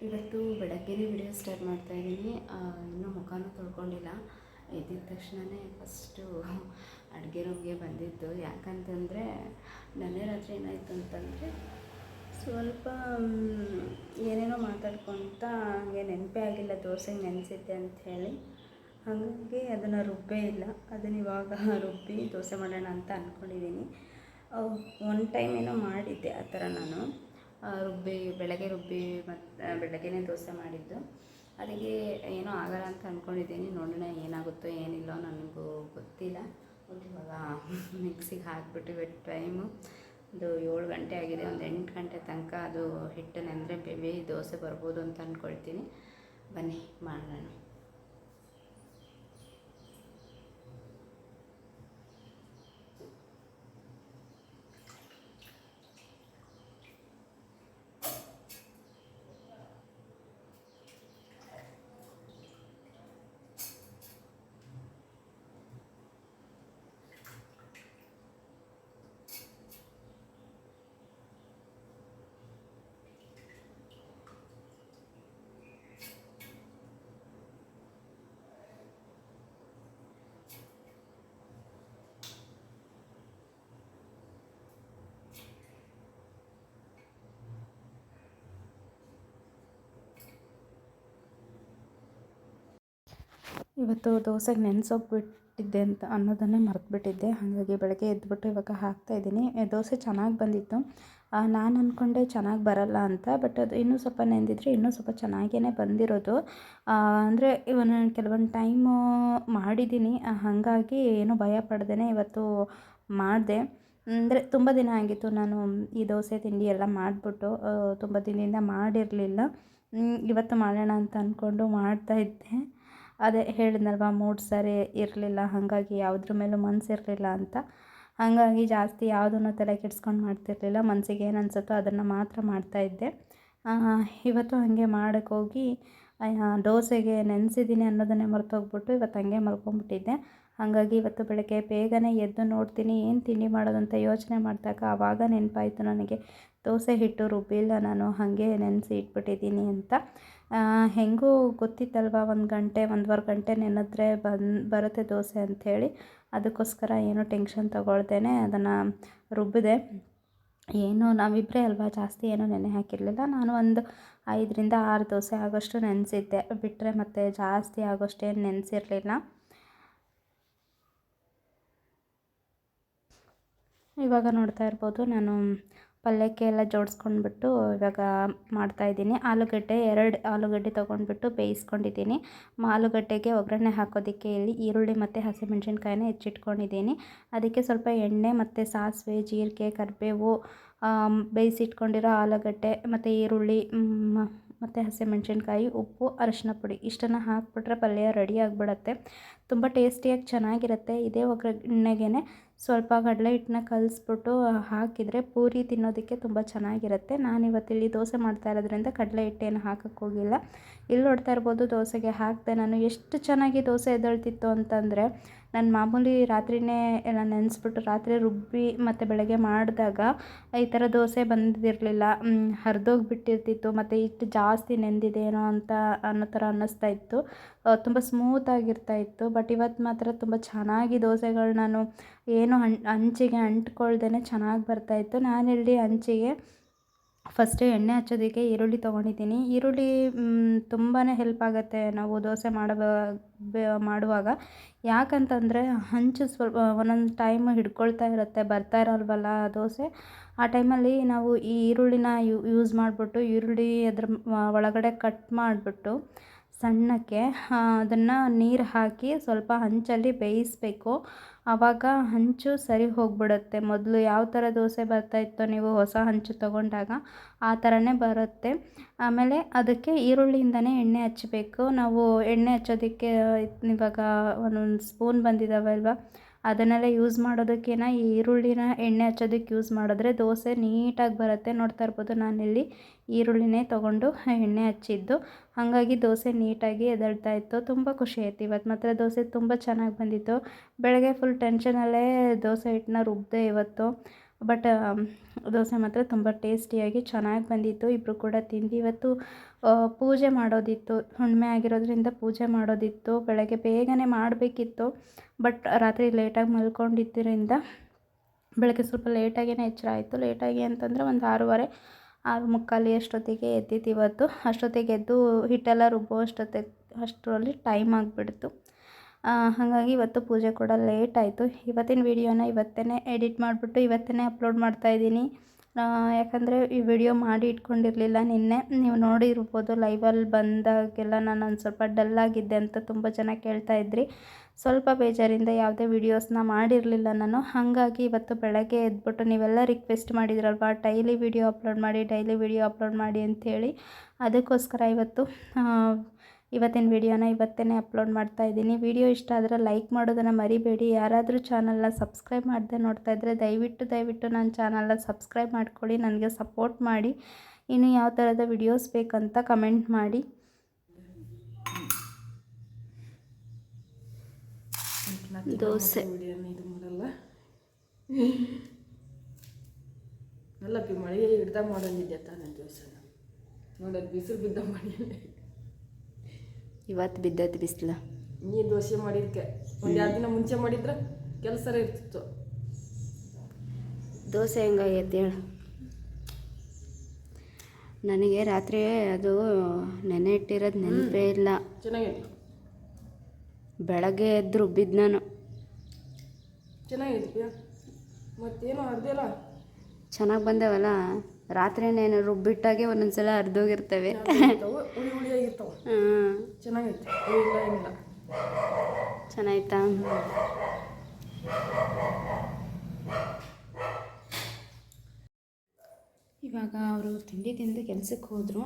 ಇವತ್ತು ಬೆಳಗ್ಗೆನೇ video start ಮಾಡ್ತಾಯಿದ್ದೀನಿ. ಇನ್ನೂ ಮುಖನೂ ತೊಳ್ಕೊಂಡಿಲ್ಲ. ಎದ್ದಿದ ತಕ್ಷಣವೇ ಫಸ್ಟು ಅಡುಗೆ ರೂಮ್ಗೆ ಬಂದಿದ್ದು. ಯಾಕಂತಂದರೆ ನೆನ್ನೆ ರಾತ್ರಿ ಏನಾಯಿತು ಅಂತಂದರೆ ಸ್ವಲ್ಪ ಏನೇನೋ ಮಾತಾಡ್ಕೊತ ಹಾಗೆ ನೆನಪೇ ಆಗಿಲ್ಲ ದೋಸೆಗೆ ನೆನೆಸಿದ್ದೆ ಅಂಥೇಳಿ. ಹಾಗಾಗಿ ಅದನ್ನು ರುಬ್ಬೇ ಇಲ್ಲ. ಅದನ್ನು ಇವಾಗ ರುಬ್ಬಿ ದೋಸೆ ಮಾಡೋಣ ಅಂತ ಅಂದ್ಕೊಂಡಿದ್ದೀನಿ. ಒನ್ ಟೈಮ್ ಏನೋ ಮಾಡಿದ್ದೆ ಆ ಥರ ನಾನು ಬೆಳಗ್ಗೆ ರುಬ್ಬಿ ಮತ್ತು ಬೆಳಗ್ಗೆನೇ ದೋಸೆ ಮಾಡಿದ್ದು. ಅದಕ್ಕೆ ಏನೋ ಆಗಲ್ಲ ಅಂತ ಅಂದ್ಕೊಂಡಿದ್ದೀನಿ. ನೋಡೋಣ ಏನಾಗುತ್ತೋ ಏನಿಲ್ಲೋ ನನಗೂ ಗೊತ್ತಿಲ್ಲ. ಇವಾಗ ಮಿಕ್ಸಿಗೆ ಹಾಕಿಬಿಟ್ಟು ಇವತ್ತು ಟೈಮು ಒಂದು 7 ಗಂಟೆ ಆಗಿದೆ. ಒಂದು 8 ಗಂಟೆ ತನಕ ಅದು ಹಿಟ್ಟು ನೆಂದರೆ ಬೇಬಿ ದೋಸೆ ಬರ್ಬೋದು ಅಂತ ಅಂದ್ಕೊಳ್ತೀನಿ. ಬನ್ನಿ ಮಾಡೋಣ. ಇವತ್ತು ದೋಸೆಗೆ ನೆನೆಸೋಗ್ಬಿಟ್ಟಿದ್ದೆ ಅಂತ ಅನ್ನೋದನ್ನೇ ಮರೆತುಬಿಟ್ಟಿದ್ದೆ. ಹಾಗಾಗಿ ಬೆಳಗ್ಗೆ ಎದ್ದುಬಿಟ್ಟು ಇವಾಗ ಹಾಕ್ತಾಯಿದ್ದೀನಿ. ದೋಸೆ ಚೆನ್ನಾಗಿ ಬಂದಿತ್ತು. ನಾನು ಅಂದ್ಕೊಂಡೆ ಚೆನ್ನಾಗಿ ಬರಲ್ಲ ಅಂತ. ಬಟ್ ಅದು ಇನ್ನೂ ಸ್ವಲ್ಪ ನೆಂದಿದ್ರೆ ಇನ್ನೂ ಸ್ವಲ್ಪ ಚೆನ್ನಾಗೇ ಬಂದಿರೋದು. ಅಂದರೆ ನಾನು ಕೆಲವೊಂದು ಟೈಮು ಮಾಡಿದ್ದೀನಿ. ಹಾಗಾಗಿ ಏನೂ ಭಯ ಪಡ್ದೇ ಇವತ್ತು ಮಾಡಿದೆ. ಅಂದರೆ ತುಂಬ ದಿನ ಆಗಿತ್ತು ನಾನು ಈ ದೋಸೆ ತಿಂಡಿ ಎಲ್ಲ ಮಾಡಿಬಿಟ್ಟು. ತುಂಬ ದಿನದಿಂದ ಮಾಡಿರಲಿಲ್ಲ. ಇವತ್ತು ಮಾಡೋಣ ಅಂತ ಅಂದ್ಕೊಂಡು ಮಾಡ್ತಾಯಿದ್ದೆ. ಅದೇ ಹೇಳಿದ್ನಲ್ವ, ಮೂಡ್ ಸರಿ ಇರಲಿಲ್ಲ. ಹಾಗಾಗಿ ಯಾವುದ್ರ ಮೇಲೂ ಮನಸ್ಸಿರಲಿಲ್ಲ ಅಂತ. ಹಾಗಾಗಿ ಜಾಸ್ತಿ ಯಾವುದನ್ನು ತಲೆ ಕೆಡಿಸ್ಕೊಂಡು ಮಾಡ್ತಿರಲಿಲ್ಲ. ಮನಸ್ಸಿಗೆ ಏನು ಅನಿಸುತ್ತೋ ಅದನ್ನು ಮಾತ್ರ ಮಾಡ್ತಾಯಿದ್ದೆ. ಇವತ್ತು ಹಾಗೆ ಮಾಡೋಕ್ಕೋಗಿ ದೋಸೆಗೆ ನೆನೆಸಿದ್ದೀನಿ ಅನ್ನೋದನ್ನೇ ಮರ್ತೋಗ್ಬಿಟ್ಟು ಇವತ್ತು ಹಾಗೆ ಮಲ್ಕೊಂಡ್ಬಿಟ್ಟಿದ್ದೆ. ಹಾಗಾಗಿ ಇವತ್ತು ಬೆಳಗ್ಗೆ ಬೇಗನೆ ಎದ್ದು ನೋಡ್ತೀನಿ ಏನು ತಿಂಡಿ ಮಾಡೋದು ಅಂತ ಯೋಚನೆ ಮಾಡಿದಾಗ ಆವಾಗ ನೆನಪಾಯಿತು ನನಗೆ ದೋಸೆ ಹಿಟ್ಟು ರುಬ್ಬಿಲ್ಲ ನಾನು, ಹಾಗೆ ನೆನೆಸಿ ಇಟ್ಬಿಟ್ಟಿದ್ದೀನಿ ಅಂತ. ಹೆಂಗೂ ಗೊತ್ತಿತ್ತಲ್ವ, 1 ಗಂಟೆ 1.25 ಗಂಟೆ ನೆನೆದ್ರೆ ಬರುತ್ತೆ ದೋಸೆ ಅಂಥೇಳಿ. ಅದಕ್ಕೋಸ್ಕರ ಏನೂ ಟೆನ್ಷನ್ ತೊಗೊಳ್ದೇ ಅದನ್ನು ರುಬ್ಬಿದೆ. ಏನು ನಾವಿಬ್ಬರೇ ಅಲ್ವಾ, ಜಾಸ್ತಿ ಏನೂ ನೆನೆ ಹಾಕಿರಲಿಲ್ಲ. ನಾನು ಒಂದು 5ರಿಂದ 6 ದೋಸೆ ಆಗೋಷ್ಟು ನೆನೆಸಿದ್ದೆ, ಬಿಟ್ಟರೆ ಮತ್ತು ಜಾಸ್ತಿ ಆಗೋಷ್ಟೇನು ನೆನೆಸಿರಲಿಲ್ಲ. ಇವಾಗ ನೋಡ್ತಾ ಇರ್ಬೋದು, ನಾನು ಪಲ್ಯಕ್ಕೆ ಎಲ್ಲ ಜೋಡಿಸ್ಕೊಂಡ್ಬಿಟ್ಟು ಇವಾಗ ಮಾಡ್ತಾಯಿದ್ದೀನಿ. ಎರಡು ಆಲೂಗಡ್ಡೆ ತೊಗೊಂಡ್ಬಿಟ್ಟು ಬೇಯಿಸ್ಕೊಂಡಿದ್ದೀನಿ. ಆಲೂಗಡ್ಡೆಗೆ ಒಗ್ಗರಣೆ ಹಾಕೋದಕ್ಕೆ ಇಲ್ಲಿ ಈರುಳ್ಳಿ ಮತ್ತು ಹಸಿಮೆಣ್ಸಿನ್ಕಾಯಿನ ಹೆಚ್ಚಿಟ್ಕೊಂಡಿದ್ದೀನಿ. ಅದಕ್ಕೆ ಸ್ವಲ್ಪ ಎಣ್ಣೆ ಮತ್ತು ಸಾಸಿವೆ, ಜೀರಿಗೆ, ಕರಿಬೇವು, ಬೇಯಿಸಿಟ್ಕೊಂಡಿರೋ ಆಲೂಗಡ್ಡೆ ಮತ್ತು ಈರುಳ್ಳಿ ಮತ್ತು ಹಸಿಮೆಣ್ಸಿನ್ಕಾಯಿ, ಉಪ್ಪು, ಅರಿಶಿನ ಪುಡಿ ಇಷ್ಟನ್ನು ಹಾಕಿಬಿಟ್ರೆ ಪಲ್ಯ ರೆಡಿ ಆಗಿಬಿಡತ್ತೆ. ತುಂಬ ಟೇಸ್ಟಿಯಾಗಿ ಚೆನ್ನಾಗಿರುತ್ತೆ. ಇದೇ ಒಗ್ಗರಣೆಗೆ ಸ್ವಲ್ಪ ಕಡಲೆ ಹಿಟ್ಟನ್ನ ಕಲಿಸ್ಬಿಟ್ಟು ಹಾಕಿದರೆ ಪೂರಿ ತಿನ್ನೋದಕ್ಕೆ ತುಂಬ ಚೆನ್ನಾಗಿರುತ್ತೆ. ನಾನಿವತ್ತಿಲ್ಲಿ ದೋಸೆ ಮಾಡ್ತಾ ಇರೋದ್ರಿಂದ ಕಡಲೆ ಹಿಟ್ಟೇನು ಹಾಕೋಕ್ಕೆ ಹೋಗಿಲ್ಲ. ಇಲ್ಲಿ ನೋಡ್ತಾ ಇರ್ಬೋದು, ದೋಸೆಗೆ ಹಾಕಿದೆ ನಾನು. ಎಷ್ಟು ಚೆನ್ನಾಗಿ ದೋಸೆ ಎದ್ದೇಳ್ತಿತ್ತು ಅಂತಂದರೆ, ನಾನು ಮಾಮೂಲಿ ರಾತ್ರಿಯೇ ಎಲ್ಲ ನೆನೆಸ್ಬಿಟ್ಟು ರಾತ್ರಿ ರುಬ್ಬಿ ಮತ್ತು ಬೆಳಗ್ಗೆ ಮಾಡಿದಾಗ ಈ ಥರ ದೋಸೆ ಬಂದಿರಲಿಲ್ಲ. ಹರಿದೋಗ್ಬಿಟ್ಟಿರ್ತಿತ್ತು ಮತ್ತು ಹಿಟ್ಟು ಜಾಸ್ತಿ ನೆಂದಿದೇನೋ ಅಂತ ಅನ್ನೋ ಥರ ಅನ್ನಿಸ್ತಾ ಇತ್ತು. ತುಂಬ ಸ್ಮೂತಾಗಿರ್ತಾ ಇತ್ತು. ಬಟ್ ಇವತ್ತು ಮಾತ್ರ ತುಂಬ ಚೆನ್ನಾಗಿ ದೋಸೆಗಳು ನಾನು ಏನು ಹಂಚಿಗೆ ಅಂಟ್ಕೊಳ್ದೇ ಚೆನ್ನಾಗಿ ಬರ್ತಾಯಿತ್ತು. ನಾನಿಲ್ಲಿ ಹಂಚಿಗೆ ಫಸ್ಟು ಎಣ್ಣೆ ಹಚ್ಚೋದಕ್ಕೆ ಈರುಳ್ಳಿ ತೊಗೊಂಡಿದ್ದೀನಿ. ಈರುಳ್ಳಿ ತುಂಬಾ ಹೆಲ್ಪ್ ಆಗುತ್ತೆ ನಾವು ದೋಸೆ ಮಾಡುವಾಗ. ಯಾಕಂತಂದರೆ ಹಂಚು ಸ್ವಲ್ಪ ಒಂದೊಂದು ಟೈಮ್ ಹಿಡ್ಕೊಳ್ತಾ ಇರುತ್ತೆ, ಬರ್ತಾ ಇರೋಲ್ವಲ್ಲ ದೋಸೆ. ಆ ಟೈಮಲ್ಲಿ ನಾವು ಈ ಈರುಳ್ಳಿನ ಯೂಸ್ ಮಾಡಿಬಿಟ್ಟು ಈರುಳ್ಳಿ ಅದ್ರ ಒಳಗಡೆ ಕಟ್ ಮಾಡಿಬಿಟ್ಟು ಸಣ್ಣಕ್ಕೆ ಅದನ್ನು ನೀರು ಹಾಕಿ ಸ್ವಲ್ಪ ಹಂಚಲ್ಲಿ ಬೇಯಿಸಬೇಕು. ಆವಾಗ ಹಂಚು ಸರಿ ಹೋಗಿಬಿಡುತ್ತೆ. ಮೊದಲು ಯಾವ ಥರ ದೋಸೆ ಬರ್ತಾಯಿತ್ತೋ ನೀವು ಹೊಸ ಹಂಚು ತೊಗೊಂಡಾಗ ಆ ಥರನೇ ಬರುತ್ತೆ. ಆಮೇಲೆ ಅದಕ್ಕೆ ಈರುಳ್ಳಿಯಿಂದನೇ ಎಣ್ಣೆ ಹಚ್ಚಬೇಕು ನಾವು. ಎಣ್ಣೆ ಹಚ್ಚೋದಕ್ಕೆ ಇವಾಗ ಒಂದೊಂದು ಸ್ಪೂನ್ ಬಂದಿದ್ದಾವಲ್ವ, ಅದನ್ನೆಲ್ಲ ಯೂಸ್ ಮಾಡೋದಕ್ಕಿಂತ ಈ ಈರುಳ್ಳಿನ ಎಣ್ಣೆ ಹಚ್ಚೋದಕ್ಕೆ ಯೂಸ್ ಮಾಡಿದ್ರೆ ದೋಸೆ ನೀಟಾಗಿ ಬರುತ್ತೆ. ನೋಡ್ತಾ ಇರ್ಬೋದು, ನಾನಿಲ್ಲಿ ಈರುಳ್ಳಿನೇ ತೊಗೊಂಡು ಎಣ್ಣೆ ಹಚ್ಚಿದ್ದು. ಹಾಗಾಗಿ ದೋಸೆ ನೀಟಾಗಿ ಎದ್ದೇಳ್ತಾ ಇತ್ತು. ತುಂಬ ಖುಷಿ ಆಯಿತು. ಇವತ್ತು ಮಾತ್ರ ದೋಸೆ ತುಂಬ ಚೆನ್ನಾಗಿ ಬಂದಿತ್ತು. ಬೆಳಗ್ಗೆ ಫುಲ್ ಟೆನ್ಷನಲ್ಲೇ ದೋಸೆ ಹಿಟ್ಟನ್ನ ರುಬ್ಬಿದೆ ಇವತ್ತು. ಬಟ್ ದೋಸೆ ಮಾತ್ರ ತುಂಬ ಟೇಸ್ಟಿಯಾಗಿ ಚೆನ್ನಾಗಿ ಬಂದಿತ್ತು. ಇಬ್ಬರು ಕೂಡ ತಿಂದು ಇವತ್ತು ಪೂಜೆ ಮಾಡೋದಿತ್ತು, ಹುಣ್ಣಿಮೆ ಆಗಿರೋದ್ರಿಂದ ಪೂಜೆ ಮಾಡೋದಿತ್ತು. ಬೆಳಗ್ಗೆ ಬೇಗನೆ ಮಾಡಬೇಕಿತ್ತು, ಬಟ್ ರಾತ್ರಿ ಲೇಟಾಗಿ ಮಲ್ಕೊಂಡಿದ್ದರಿಂದ ಬೆಳಗ್ಗೆ ಸ್ವಲ್ಪ ಲೇಟಾಗಿಯೇ ಎಚ್ಚರ ಆಯಿತು. ಲೇಟಾಗಿ ಅಂತಂದರೆ ಒಂದು 6:30 6:45 ಅಷ್ಟೊತ್ತಿಗೆ ಎದ್ದಿದ್ದು ಇವತ್ತು. ಅಷ್ಟೊತ್ತಿಗೆ ಎದ್ದು ಹಿಟ್ಟೆಲ್ಲ ರುಬ್ಬೋ ಅಷ್ಟರಲ್ಲಿ ಟೈಮ್ ಆಗಿಬಿಡ್ತು. ಹಾಗಾಗಿ ಇವತ್ತು ಪೂಜೆ ಕೂಡ ಲೇಟ್ ಆಯಿತು. ಇವತ್ತಿನ ವೀಡಿಯೋನ ಇವತ್ತೇ ಎಡಿಟ್ ಮಾಡಿಬಿಟ್ಟು ಇವತ್ತೇ ಅಪ್ಲೋಡ್ ಮಾಡ್ತಾಯಿದ್ದೀನಿ. ಯಾಕಂದರೆ ಈ ವಿಡಿಯೋ ಮಾಡಿ ಇಟ್ಕೊಂಡಿರಲಿಲ್ಲ ನಿನ್ನೆ. ನೀವು ನೋಡಿರ್ಬೋದು ಲೈವಲ್ಲಿ ಬಂದಾಗೆಲ್ಲ ನಾನು ಒಂದು ಸ್ವಲ್ಪ ಡಲ್ಲಾಗಿದ್ದೆ ಅಂತ ತುಂಬ ಜನ ಕೇಳ್ತಾಯಿದ್ರಿ. ಸ್ವಲ್ಪ ಬೇಜಾರಿಂದ ಯಾವುದೇ ವೀಡಿಯೋಸ್ನ ಮಾಡಿರಲಿಲ್ಲ ನಾನು. ಹಾಗಾಗಿ ಇವತ್ತು ಬೆಳಗ್ಗೆ ಎದ್ಬಿಟ್ಟು ನೀವೆಲ್ಲ ರಿಕ್ವೆಸ್ಟ್ ಮಾಡಿದ್ರಲ್ವ ಡೈಲಿ ವೀಡಿಯೋ ಅಪ್ಲೋಡ್ ಮಾಡಿ ಅಂಥೇಳಿ, ಅದಕ್ಕೋಸ್ಕರ ಇವತ್ತಿನ ವೀಡಿಯೋನ ಇವತ್ತೇ ಅಪ್ಲೋಡ್ ಮಾಡ್ತಾಯಿದ್ದೀನಿ. ವಿಡಿಯೋ ಇಷ್ಟ ಆದರೆ ಲೈಕ್ ಮಾಡೋದನ್ನು ಮರಿಬೇಡಿ. ಯಾರಾದರೂ ಚಾನಲ್ನ ಸಬ್ಸ್ಕ್ರೈಬ್ ಮಾಡದೆ ನೋಡ್ತಾ ಇದ್ದರೆ ದಯವಿಟ್ಟು ನನ್ನ ಚಾನಲ್ನ ಸಬ್ಸ್ಕ್ರೈಬ್ ಮಾಡ್ಕೊಳ್ಳಿ, ನನಗೆ ಸಪೋರ್ಟ್ ಮಾಡಿ. ಇನ್ನು ಯಾವ ಥರದ ವಿಡಿಯೋಸ್ ಬೇಕಂತ ಕಮೆಂಟ್ ಮಾಡಿ. ದೋಸೆ ಅಲ್ಲ ಮಳೆ ಹಿಡ್ದಾಗ ಮಾಡೋದಿದ್ದೆ ತಾನೆ ದೋಸೆನ ನೋಡೋದು ಬಿಸಿಲು ಬಿದ್ದ ಮಾಡಿ ಇವತ್ತು ಬಿದ್ದೈತೆ ಬಿಸಿಲು. ನೀ ದೋಸೆ ಮಾಡಿದ್ಕೆ ಒಂದು 2 ದಿನ ಮುಂಚೆ ಮಾಡಿದ್ರೆ ಕೆಲಸ ಇರ್ತಿತ್ತು. ದೋಸೆ ಹೆಂಗಾಗೈತೆ ಹೇಳು. ನನಗೆ ರಾತ್ರಿ ಅದು ನೆನೆ ಇಟ್ಟಿರೋದು ನೆನಪೇ ಇಲ್ಲ. ಚೆನ್ನಾಗೈತಿ. ಬೆಳಗ್ಗೆ ಎದ್ದು ರುಬ್ಬಿದ್ದು ನಾನು. ಚೆನ್ನಾಗೈತಿ. ಮತ್ತೇನು ಅರ್ದಿಲ್ಲ ಚೆನ್ನಾಗಿ ಬಂದವಲ್ಲ. ರಾತ್ರಿನೇನು ರುಬ್ಬಿಟ್ಟಾಗೆ ಒಂದೊಂದ್ಸಲ ಅರ್ಧೋಗಿರ್ತವೆ. ಹುಳಿ ಆಗಿರ್ತಾವೆ. ಚೆನ್ನಾಗೈತೆ. ಇಲ್ಲ ಚೆನ್ನಾಯ್ತಾ? ಇವಾಗ ಅವರು ತಿಂಡಿ ತಿಂದು ಕೆಲಸಕ್ಕೆ ಹೋದರು.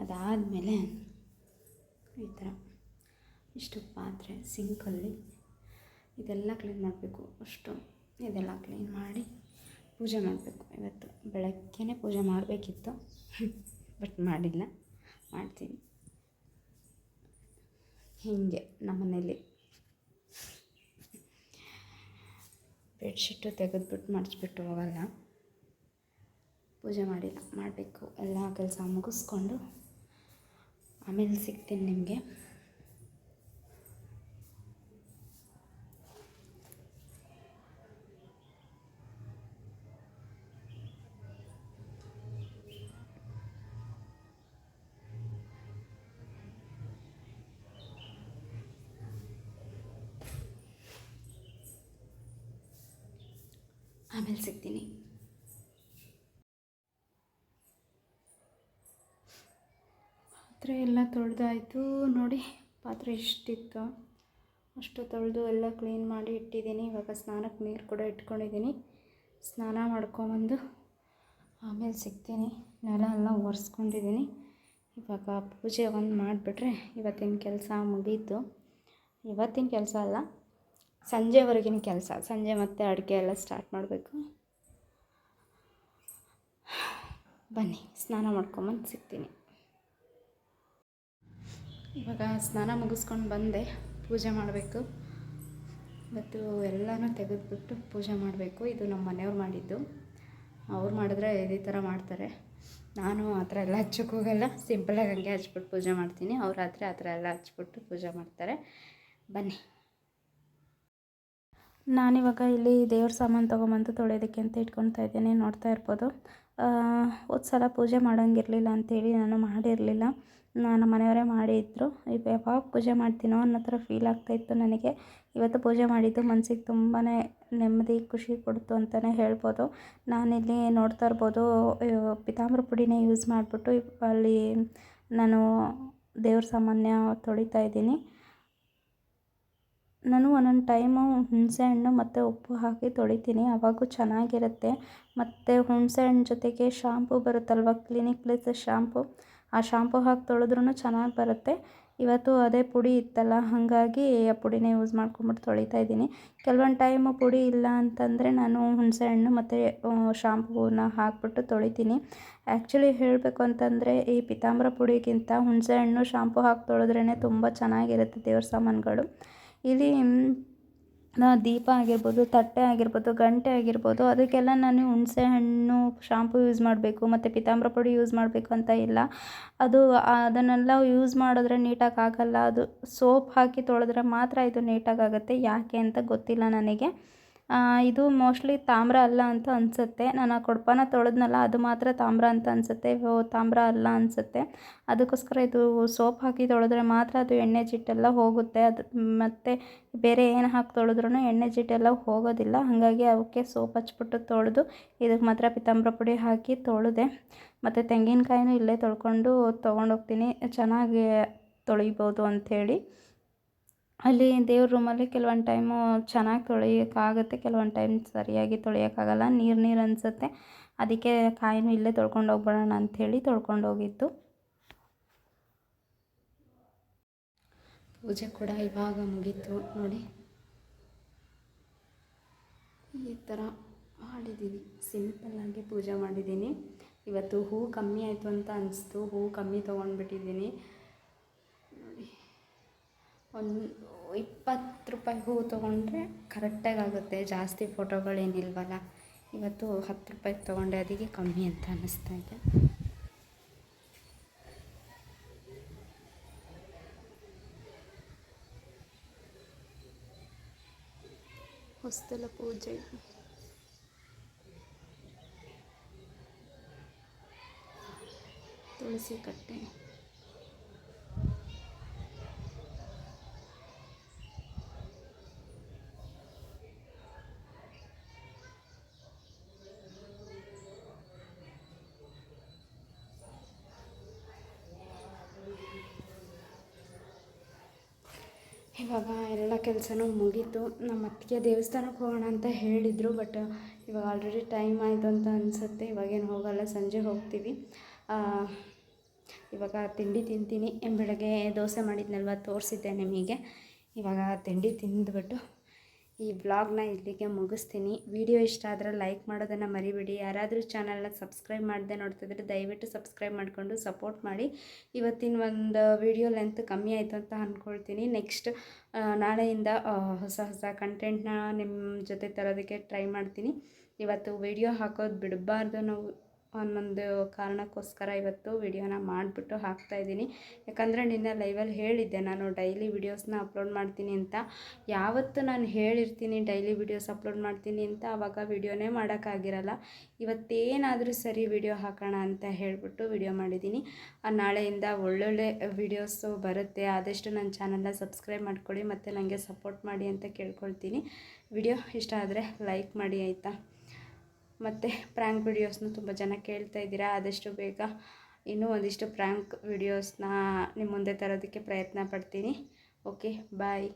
ಅದಾದಮೇಲೆ ಈ ಥರ ಇಷ್ಟು ಪಾತ್ರೆ ಸಿಂಕಲ್ಲಿ ಇದೆಲ್ಲ ಕ್ಲೀನ್ ಮಾಡಬೇಕು. ಇದೆಲ್ಲ ಕ್ಲೀನ್ ಮಾಡಿ ಪೂಜೆ ಮಾಡಬೇಕು. ಇವತ್ತು ಬೆಳಗ್ಗೆನೇ ಪೂಜೆ ಮಾಡಬೇಕಿತ್ತು, ಬಟ್ ಮಾಡಿಲ್ಲ. ಮಾಡ್ತೀನಿ. ಹೀಗೆ ನಮ್ಮನೇಲಿ ಬೆಡ್ಶೀಟು ತೆಗೆದ್ಬಿಟ್ಟು ಮಡಿಚ್ಬಿಟ್ಟು ಹೋಗಲ್ಲ. ಪೂಜೆ ಮಾಡಿಲ್ಲ, ಮಾಡಬೇಕು. ಎಲ್ಲ ಕೆಲಸ ಮುಗಿಸ್ಕೊಂಡು ಆಮೇಲೆ ಸಿಗ್ತೀನಿ ನಿಮಗೆ. ಪಾತ್ರೆ ಎಲ್ಲ ತೊಳೆದಾಯಿತು. ನೋಡಿ ಪಾತ್ರೆ ಎಷ್ಟಿತ್ತು ಅಷ್ಟು ತೊಳೆದು ಎಲ್ಲ ಕ್ಲೀನ್ ಮಾಡಿ ಇಟ್ಟಿದ್ದೀನಿ. ಇವಾಗ ಸ್ನಾನಕ್ಕೆ ನೀರು ಕೂಡ ಇಟ್ಕೊಂಡಿದ್ದೀನಿ. ಸ್ನಾನ ಮಾಡ್ಕೊಂಬಂದು ಆಮೇಲೆ ಸಿಗ್ತೀನಿ. ನೆಲ ಎಲ್ಲ ಒರೆಸ್ಕೊಂಡಿದ್ದೀನಿ. ಇವಾಗ ಪೂಜೆ ಒಂದು ಮಾಡಿಬಿಟ್ರೆ ಇವತ್ತಿನ ಕೆಲಸ ಮುಗೀತು. ಇವತ್ತಿನ ಕೆಲಸ ಅಲ್ಲ, ಸಂಜೆವರೆಗಿನ ಕೆಲಸ. ಸಂಜೆ ಮತ್ತೆ ಅಡುಗೆ ಎಲ್ಲ ಸ್ಟಾರ್ಟ್ ಮಾಡಬೇಕು. ಬನ್ನಿ ಸ್ನಾನ ಮಾಡ್ಕೊಂಬಂದು ಸಿಗ್ತೀನಿ. ಇವಾಗ ಸ್ನಾನ ಮುಗಿಸ್ಕೊಂಡು ಬಂದೆ. ಪೂಜೆ ಮಾಡಬೇಕು. ಇವತ್ತು ಎಲ್ಲನೂ ತೆಗೆದುಬಿಟ್ಟು ಪೂಜೆ ಮಾಡಬೇಕು. ಇದು ನಮ್ಮ ಮನೆಯವ್ರು ಮಾಡಿದ್ದು. ಅವ್ರು ಮಾಡಿದ್ರೆ ಇದೇ ಥರ ಮಾಡ್ತಾರೆ. ನಾನು ಆ ಥರ ಎಲ್ಲ ಹಚ್ಚಕ್ಕೆ ಹೋಗಲ್ಲ. ಸಿಂಪಲಾಗಿ ಹಂಗೆ ಹಚ್ಬಿಟ್ಟು ಪೂಜೆ ಮಾಡ್ತೀನಿ. ಅವ್ರು ಆದರೆ ಆ ಥರ ಎಲ್ಲ ಹಚ್ಬಿಟ್ಟು ಪೂಜೆ ಮಾಡ್ತಾರೆ. ಬನ್ನಿ. ನಾನಿವಾಗ ಇಲ್ಲಿ ದೇವ್ರ ಸಾಮಾನು ತೊಗೊಂಬಂದು ತೊಳೆಯೋದಕ್ಕೆ ಅಂತ ಇಟ್ಕೊಳ್ತಾ ಇದ್ದೀನಿ. ನೋಡ್ತಾ ಇರ್ಬೋದು. ಹೋದ ಸಲ ಪೂಜೆ ಮಾಡೋಂಗಿರಲಿಲ್ಲ ಅಂಥೇಳಿ ನಾನು ಮಾಡಿರಲಿಲ್ಲ. ನಮ್ಮ ಮನೆಯವರೇ ಮಾಡಿದ್ರು. ಈಗ ಯಾವಾಗ ಪೂಜೆ ಮಾಡ್ತೀನೋ ಅನ್ನೋ ಥರ ಫೀಲ್ ಆಗ್ತಾಯಿತ್ತು ನನಗೆ. ಇವತ್ತು ಪೂಜೆ ಮಾಡಿದ್ದು ಮನಸ್ಸಿಗೆ ತುಂಬಾ ನೆಮ್ಮದಿ ಖುಷಿ ಕೊಡ್ತು ಅಂತಲೇ ಹೇಳ್ಬೋದು. ನಾನಿಲ್ಲಿ ನೋಡ್ತಾ ಇರ್ಬೋದು ಪೀತಾಂಬರ ಪುಡಿನೇ ಯೂಸ್ ಮಾಡಿಬಿಟ್ಟು ಅಲ್ಲಿ ನಾನು ದೇವ್ರ ಸಾಮಾನ್ಯ ತೊಳಿತಾ ಇದ್ದೀನಿ. ನಾನು ಒಂದೊಂದು ಟೈಮು ಹುಣಸೆಹಣ್ಣು ಮತ್ತು ಉಪ್ಪು ಹಾಕಿ ತೊಳಿತೀನಿ, ಆವಾಗೂ ಚೆನ್ನಾಗಿರುತ್ತೆ. ಮತ್ತು ಹುಣಸೆಹಣ್ಣು ಜೊತೆಗೆ ಶಾಂಪು ಬರುತ್ತಲ್ವ, ಕ್ಲಿನಿಕ್ ಪ್ಲಸ್ ಶಾಂಪು, ಆ ಶಾಂಪು ಹಾಕಿ ತೊಳೆದ್ರೂ ಚೆನ್ನಾಗಿ ಬರುತ್ತೆ. ಇವತ್ತು ಅದೇ ಪುಡಿ ಇತ್ತಲ್ಲ, ಹಾಗಾಗಿ ಆ ಪುಡಿನೇ ಯೂಸ್ ಮಾಡ್ಕೊಂಬಿಟ್ಟು ತೊಳಿತಾ ಇದ್ದೀನಿ. ಕೆಲವೊಂದು ಟೈಮು ಪುಡಿ ಇಲ್ಲ ಅಂತಂದರೆ ನಾನು ಹುಣಸೆಹಣ್ಣು ಮತ್ತು ಶಾಂಪೂನ ಹಾಕ್ಬಿಟ್ಟು ತೊಳಿತೀನಿ. ಆ್ಯಕ್ಚುಲಿ ಹೇಳಬೇಕು ಅಂತಂದರೆ ಈ ಪೀತಾಂಬರ ಪುಡಿಗಿಂತ ಹುಣಸೆಹಣ್ಣು ಶಾಂಪು ಹಾಕಿ ತೊಳೆದ್ರೇ ತುಂಬ ಚೆನ್ನಾಗಿರುತ್ತೆ ದೇವ್ರ ಸಾಮಾನುಗಳು. ಇಲ್ಲಿ ದೀಪ ಆಗಿರ್ಬೋದು, ತಟ್ಟೆ ಆಗಿರ್ಬೋದು, ಗಂಟೆ ಆಗಿರ್ಬೋದು, ಅದಕ್ಕೆಲ್ಲ ನಾನು ಹುಣಸೆ ಹಣ್ಣು ಶಾಂಪು ಯೂಸ್ ಮಾಡಬೇಕು ಮತ್ತು ಪೀತಾಂಬರ ಪುಡಿ ಯೂಸ್ ಮಾಡಬೇಕು ಅಂತ ಇಲ್ಲ. ಅದನ್ನೆಲ್ಲ ಯೂಸ್ ಮಾಡಿದ್ರೆ ನೀಟಾಗಿ ಆಗಲ್ಲ. ಅದು ಸೋಪ್ ಹಾಕಿ ತೊಳೆದ್ರೆ ಮಾತ್ರ ಇದು ನೀಟಾಗಿ ಆಗುತ್ತೆ. ಯಾಕೆ ಅಂತ ಗೊತ್ತಿಲ್ಲ ನನಗೆ. ಇದು ಮೋಸ್ಟ್ಲಿ ತಾಮ್ರ ಅಲ್ಲ ಅಂತ ಅನಿಸುತ್ತೆ. ನಾನು ಆ ಕೊಡಪಾನ ತೊಳೆದ್ನಲ್ಲ, ಅದು ಮಾತ್ರ ತಾಮ್ರ ಅಂತ ಅನಿಸುತ್ತೆ. ತಾಮ್ರ ಅಲ್ಲ ಅನಿಸುತ್ತೆ. ಅದಕ್ಕೋಸ್ಕರ ಇದು ಸೋಪ್ ಹಾಕಿ ತೊಳೆದ್ರೆ ಮಾತ್ರ ಅದು ಎಣ್ಣೆ ಜಿಡ್ಡೆಲ್ಲ ಹೋಗುತ್ತೆ. ಅದು ಮತ್ತು ಬೇರೆ ಏನು ಹಾಕಿ ತೊಳೆದ್ರೂ ಎಣ್ಣೆ ಜಿಡ್ಡೆಲ್ಲ ಹೋಗೋದಿಲ್ಲ. ಹಾಗಾಗಿ ಅವಕ್ಕೆ ಸೋಪ್ ಹಚ್ಬಿಟ್ಟು ತೊಳೆದು ಇದಕ್ಕೆ ಮಾತ್ರ ಪೀತಾಂಬರ ಪುಡಿ ಹಾಕಿ ತೊಳೆದೆ. ಮತ್ತು ತೆಂಗಿನಕಾಯಿನೂ ಇಲ್ಲೇ ತೊಳ್ಕೊಂಡು ತೊಗೊಂಡೋಗ್ತೀನಿ, ಚೆನ್ನಾಗಿ ತೊಳಿಬೋದು ಅಂಥೇಳಿ. ಅಲ್ಲಿ ದೇವ್ರ ರೂಮಲ್ಲಿ ಕೆಲವೊಂದು ಟೈಮು ಚೆನ್ನಾಗಿ ತೊಳಿಯೋಕ್ಕಾಗುತ್ತೆ, ಕೆಲವೊಂದು ಟೈಮ್ ಸರಿಯಾಗಿ ತೊಳಿಯೋಕ್ಕಾಗಲ್ಲ, ನೀರು ಅನಿಸುತ್ತೆ. ಅದಕ್ಕೆ ಕಾಯಿನೂ ಇಲ್ಲೇ ತೊಳ್ಕೊಂಡು ಹೋಗ್ಬಿಡೋಣ ಅಂಥೇಳಿ ತೊಳ್ಕೊಂಡೋಗಿದ್ದು. ಪೂಜೆ ಕೂಡ ಇವಾಗ ಮುಗೀತು ನೋಡಿ. ಈ ಥರ ಮಾಡಿದ್ದೀನಿ, ಸಿಂಪಲ್ಲಾಗಿ ಪೂಜೆ ಮಾಡಿದ್ದೀನಿ. ಇವತ್ತು ಹೂವು ಕಮ್ಮಿ ಆಯಿತು ಅಂತ ಅನಿಸ್ತು, ಹೂವು ಕಮ್ಮಿ ತೊಗೊಂಡ್ಬಿಟ್ಟಿದ್ದೀನಿ ನೋಡಿ. ಒಂದು 20 ರೂಪಾಯಿ ಹೂವು ತೊಗೊಂಡ್ರೆ ಕರೆಕ್ಟಾಗಿ ಆಗುತ್ತೆ, ಜಾಸ್ತಿ ಫೋಟೋಗಳೇನಿಲ್ವಲ್ಲ. ಇವತ್ತು 10 ರೂಪಾಯಿಗೆ ತೊಗೊಂಡೆ, ಅದಕ್ಕೆ ಕಮ್ಮಿ ಅಂತ ಅನ್ನಿಸ್ತಾ ಇದೆ. ಹೊಸದೆಲ್ಲ ಪೂಜೆ ತುಳಸಿ ಕಟ್ಟೆ, ಇವಾಗ ಎಲ್ಲ ಕೆಲಸನೂ ಮುಗೀತು. ನಮ್ಮ ಅತ್ತಿಗೆ ದೇವಸ್ಥಾನಕ್ಕೆ ಹೋಗೋಣ ಅಂತ ಹೇಳಿದರು, ಬಟ್ ಇವಾಗ ಆಲ್ರೆಡಿ ಟೈಮ್ ಆಯಿತು ಅಂತ ಅನಿಸುತ್ತೆ. ಇವಾಗೇನು ಹೋಗಲ್ಲ, ಸಂಜೆ ಹೋಗ್ತೀವಿ. ಇವಾಗ ತಿಂಡಿ ತಿಂತೀನಿ. ಬೆಳಗ್ಗೆ ದೋಸೆ ಮಾಡಿದ್ನಲ್ವ, ತೋರಿಸಿದ್ದೆ ನಿಮಗೆ. ಇವಾಗ ತಿಂಡಿ ತಿಂದುಬಿಟ್ಟು ಈ ವ್ಲಾಗ್ನ ಇಲ್ಲಿಗೆ ಮುಗಿಸ್ತೀನಿ. ವಿಡಿಯೋ ಇಷ್ಟ ಆದರೆ ಲೈಕ್ ಮಾಡೋದನ್ನು ಮರಿಬೇಡಿ. ಯಾರಾದರೂ ಚಾನಲ್ನ ಸಬ್ಸ್ಕ್ರೈಬ್ ಮಾಡದೆ ನೋಡ್ತಿದ್ರೆ ದಯವಿಟ್ಟು ಸಬ್ಸ್ಕ್ರೈಬ್ ಮಾಡಿಕೊಂಡು ಸಪೋರ್ಟ್ ಮಾಡಿ. ಇವತ್ತಿನ ಒಂದು ವಿಡಿಯೋ ಲೆಂತ್ ಕಮ್ಮಿ ಆಯಿತು ಅಂತ ಅಂದ್ಕೊಳ್ತೀನಿ. ನೆಕ್ಸ್ಟ್ ನಾಳೆಯಿಂದ ಹೊಸ ಕಂಟೆಂಟ್ನ ನಿಮ್ಮ ಜೊತೆ ತರೋದಕ್ಕೆ ಟ್ರೈ ಮಾಡ್ತೀನಿ. ಇವತ್ತು ವಿಡಿಯೋ ಹಾಕೋದು ಬಿಡಬಾರ್ದು ನಾವು ಅನ್ನೊಂದು ಕಾರಣಕ್ಕೋಸ್ಕರ ಇವತ್ತು ವಿಡಿಯೋನ ಮಾಡಿಬಿಟ್ಟು ಹಾಕ್ತಾಯಿದ್ದೀನಿ. ಯಾಕಂದರೆ ನಿನ್ನೆ ಲೈವಲ್ಲಿ ಹೇಳಿದ್ದೆ ನಾನು ಡೈಲಿ ವಿಡಿಯೋಸ್ನ ಅಪ್ಲೋಡ್ ಮಾಡ್ತೀನಿ ಅಂತ. ಯಾವತ್ತು ನಾನು ಹೇಳಿರ್ತೀನಿ ಡೈಲಿ ವಿಡಿಯೋಸ್ ಅಪ್ಲೋಡ್ ಮಾಡ್ತೀನಿ ಅಂತ, ಆವಾಗ ವಿಡಿಯೋನೇ ಮಾಡೋಕ್ಕಾಗಿರಲ್ಲ. ಇವತ್ತೇನಾದರೂ ಸರಿ ವಿಡಿಯೋ ಹಾಕೋಣ ಅಂತ ಹೇಳಿಬಿಟ್ಟು ವಿಡಿಯೋ ಮಾಡಿದ್ದೀನಿ. ನಾಳೆಯಿಂದ ಒಳ್ಳೊಳ್ಳೆ ವಿಡಿಯೋಸು ಬರುತ್ತೆ. ಆದಷ್ಟು ನನ್ನ ಚಾನಲ್ನ ಸಬ್ಸ್ಕ್ರೈಬ್ ಮಾಡ್ಕೊಳ್ಳಿ ಮತ್ತು ನನಗೆ ಸಪೋರ್ಟ್ ಮಾಡಿ ಅಂತ ಕೇಳ್ಕೊಳ್ತೀನಿ. ವಿಡಿಯೋ ಇಷ್ಟ ಆದರೆ ಲೈಕ್ ಮಾಡಿ ಆಯಿತಾ. ಮತ್ತು ಪ್ರ್ಯಾಂಕ್ ವಿಡಿಯೋಸ್ನ ತುಂಬ ಜನ ಕೇಳ್ತಾ ಇದ್ದೀರಾ. ಆದಷ್ಟು ಬೇಗ ಇನ್ನೂ ಒಂದಿಷ್ಟು ಪ್ರ್ಯಾಂಕ್ ವಿಡಿಯೋಸ್ನ ನಿಮ್ಮ ಮುಂದೆ ತರೋದಕ್ಕೆ ಪ್ರಯತ್ನ ಪಡ್ತೀನಿ. ಓಕೆ, ಬಾಯ್.